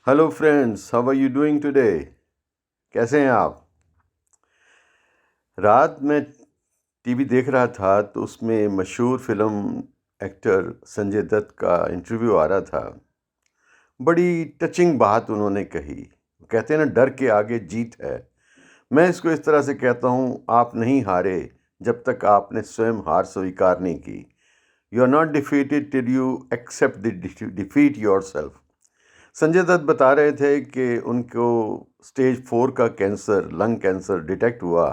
Hello friends, how are you doing today? कैसे हैं आप? रात में टीवी देख रहा था तो उसमें मशहूर फिल्म एक्टर संजय दत्त का इंटरव्यू आ रहा था। बड़ी टचिंग बात उन्होंने कही। कहते हैं ना, डर के आगे जीत है। मैं इसको इस तरह से कहता हूँ, आप नहीं हारे जब तक आपने स्वयं हार स्वीकार नहीं की। You are not defeated till you accept the defeat yourself. Sanjay Dutt बता रहे थे कि उनको स्टेज 4 का कैंसर, लंग कैंसर डिटेक्ट हुआ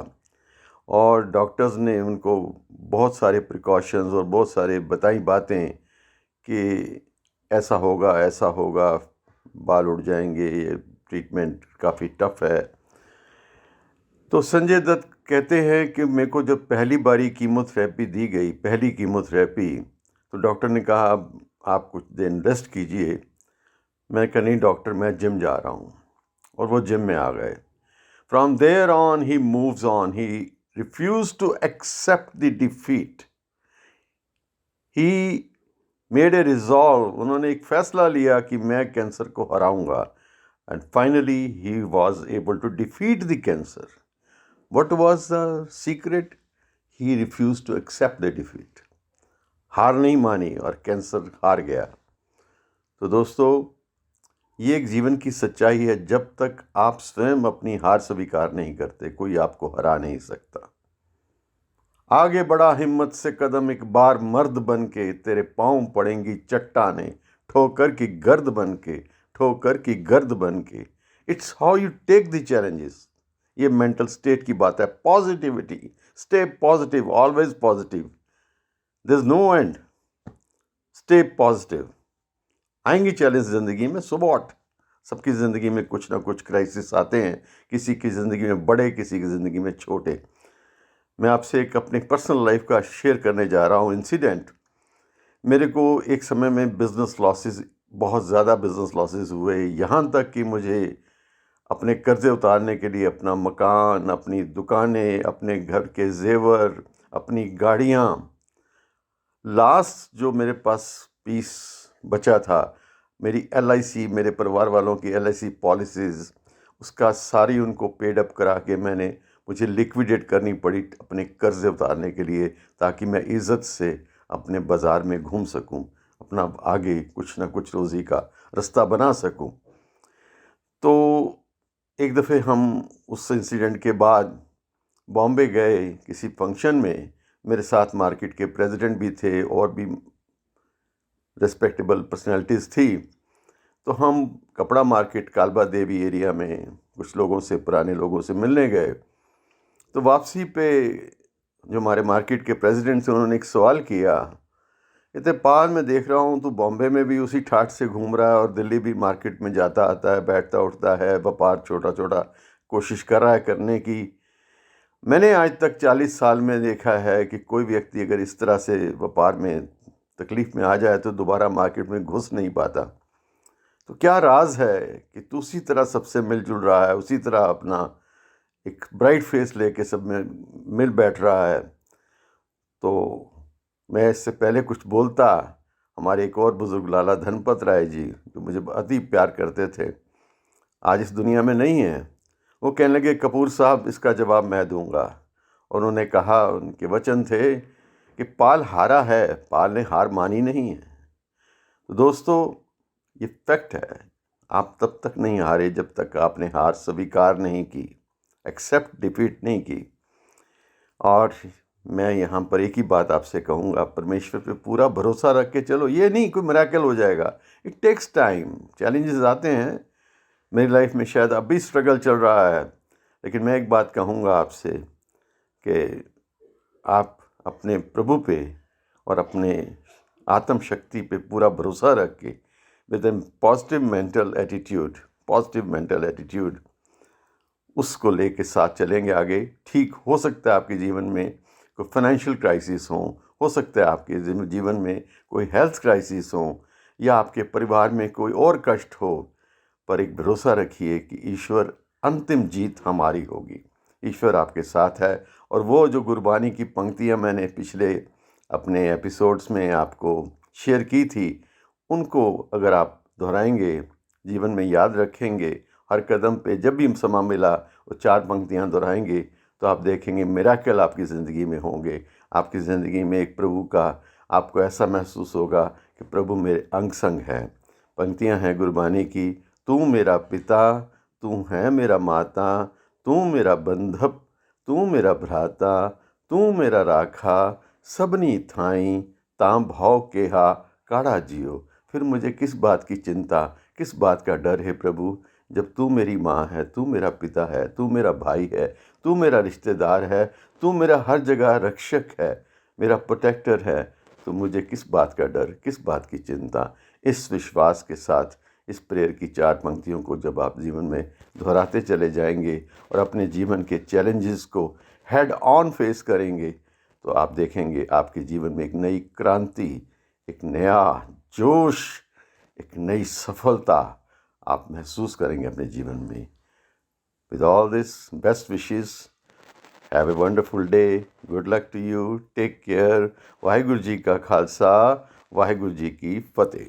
और डॉक्टर्स ने उनको बहुत सारे प्रिकॉशंस और बहुत सारे बताई बातें कि ऐसा होगा, बाल उड़ जाएंगे, ये ट्रीटमेंट काफ़ी टफ है। तो संजय दत्त कहते हैं कि मेरे को जब पहली बारी कीमोथेरेपी दी गई, पहली कीमोथेरेपी, तो डॉक्टर ने कहा अब आप कुछ दिन रेस्ट कीजिए। मैं कहा नहीं डॉक्टर, मैं जिम जा रहा हूँ। और वो जिम में आ गए। From there on he moves on, he refuse to accept the defeat. He made a resolve, उन्होंने एक फैसला लिया कि मैं कैंसर को हराऊंगा। And finally he was able to defeat the cancer. What was the secret? He refuse to accept the defeat. हार नहीं मानी और कैंसर हार गया। तो दोस्तों, ये एक जीवन की सच्चाई है। जब तक आप स्वयं अपनी हार स्वीकार नहीं करते, कोई आपको हरा नहीं सकता। आगे बढ़ा हिम्मत से कदम, एक बार मर्द बन के, तेरे पांव पड़ेंगी चट्टाने, ठोकर की गर्द बन के, ठोकर की गर्द बन के। It's how you take the challenges. ये मेंटल स्टेट की बात है। Positivity, stay positive, always positive. There is no end. Stay positive. आएंगी चैलेंज ज़िंदगी में, सो व्हाट। सबकी ज़िंदगी में कुछ ना कुछ क्राइसिस आते हैं। किसी की ज़िंदगी में बड़े, किसी की ज़िंदगी में छोटे। मैं आपसे एक अपनी पर्सनल लाइफ का शेयर करने जा रहा हूँ इंसिडेंट। मेरे को एक समय में बिज़नेस लॉसेस, बहुत ज़्यादा बिज़नेस लॉसेस हुए। यहाँ तक कि मुझे अपने कर्ज़े उतारने के लिए अपना मकान, अपनी दुकानें, अपने घर के जेवर, अपनी गाड़ियाँ, लास्ट जो मेरे पास पीस बचा था, मेरी LIC, मेरे परिवार वालों की LIC पॉलिसीज़, उसका सारी उनको पेड अप करा के मुझे लिक्विडेट करनी पड़ी अपने कर्ज़े उतारने के लिए, ताकि मैं इज़्ज़त से अपने बाज़ार में घूम सकूं, अपना आगे कुछ ना कुछ रोज़ी का रास्ता बना सकूं। तो एक दफ़े हम उस इंसिडेंट के बाद बॉम्बे गए किसी फंक्शन में। मेरे साथ मार्केट के प्रेसिडेंट भी थे और भी रिस्पेक्टेबल पर्सनालिटीज़ थी। तो हम कपड़ा मार्केट कालबा देवी एरिया में कुछ लोगों से, पुराने लोगों से मिलने गए। तो वापसी पे जो हमारे मार्केट के प्रेसिडेंट थे, उन्होंने एक सवाल किया, कहते पाल, मैं देख रहा हूँ तो बॉम्बे में भी उसी ठाट से घूम रहा है और दिल्ली भी मार्केट में जाता आता है, बैठता उठता है, व्यापार छोटा छोटा कोशिश कर रहा है करने की। मैंने आज तक 40 साल में देखा है कि कोई व्यक्ति अगर इस तरह से व्यापार में तकलीफ़ में आ जाए तो दोबारा मार्केट में घुस नहीं पाता। तो क्या राज है कि तू उसी तरह सबसे मिलजुल रहा है, उसी तरह अपना एक ब्राइट फेस लेके सब में मिल बैठ रहा है। तो मैं इससे पहले कुछ बोलता, हमारे एक और बुज़ुर्ग लाला धनपत राय जी, जो मुझे अति प्यार करते थे, आज इस दुनिया में नहीं है। वो कहने लगे, कपूर साहब, इसका जवाब मैं दूंगा। और उन्होंने कहा, उनके वचन थे कि पाल हारा है, पाल ने हार मानी नहीं है। तो दोस्तों, ये फैक्ट है। आप तब तक नहीं हारे जब तक आपने हार स्वीकार नहीं की, एक्सेप्ट डिफीट नहीं की। और मैं यहाँ पर एक ही बात आपसे कहूँगा, परमेश्वर पे पूरा भरोसा रख के चलो। ये नहीं कोई मिरेकल हो जाएगा, इट टेक्स टाइम। चैलेंजेस आते हैं। मेरी लाइफ में शायद अभी स्ट्रगल चल रहा है, लेकिन मैं एक बात कहूँगा आपसे कि आप अपने प्रभु पे और अपने आत्म शक्ति पे पूरा भरोसा रख के with an positive mental attitude उसको लेके साथ चलेंगे आगे। ठीक हो सकता है आपके जीवन में कोई फाइनेंशियल क्राइसिस हो सकता है आपके जीवन में कोई हेल्थ क्राइसिस हो, या आपके परिवार में कोई और कष्ट हो, पर एक भरोसा रखिए कि ईश्वर, अंतिम जीत हमारी होगी। ईश्वर आपके साथ है। और वो जो गुरबानी की पंक्तियां मैंने पिछले अपने एपिसोड्स में आपको शेयर की थी, उनको अगर आप दोहराएंगे, जीवन में याद रखेंगे, हर कदम पे जब भी समय मिला वो 4 पंक्तियाँ दोहराएंगे, तो आप देखेंगे मिरेकल आपकी ज़िंदगी में होंगे। आपकी ज़िंदगी में एक प्रभु का आपको ऐसा महसूस होगा कि प्रभु मेरे अंग संग है। पंक्तियाँ हैं गुरबानी की, तू मेरा पिता, तू है मेरा माता, तू मेरा बंधप, तू मेरा भ्राता, तू मेरा राखा, सबनी थाई, तां भाव केहा काढ़ा जियो। फिर मुझे किस बात की चिंता, किस बात का डर है प्रभु, जब तू मेरी माँ है, तू मेरा पिता है, तू मेरा भाई है, तू मेरा रिश्तेदार है, तू मेरा हर जगह रक्षक है, मेरा प्रोटेक्टर है, तो मुझे किस बात का डर, किस बात की चिंता। इस विश्वास के साथ इस प्रेयर की 4 पंक्तियों को जब आप जीवन में दोहराते चले जाएंगे और अपने जीवन के चैलेंजेस को हेड ऑन फेस करेंगे, तो आप देखेंगे आपके जीवन में एक नई क्रांति, एक नया जोश, एक नई सफलता आप महसूस करेंगे अपने जीवन में। With all this best wishes, have a wonderful day, good luck to you, take care. Waheguru ji का खालसा, वाहिगुरु जी की फतेह।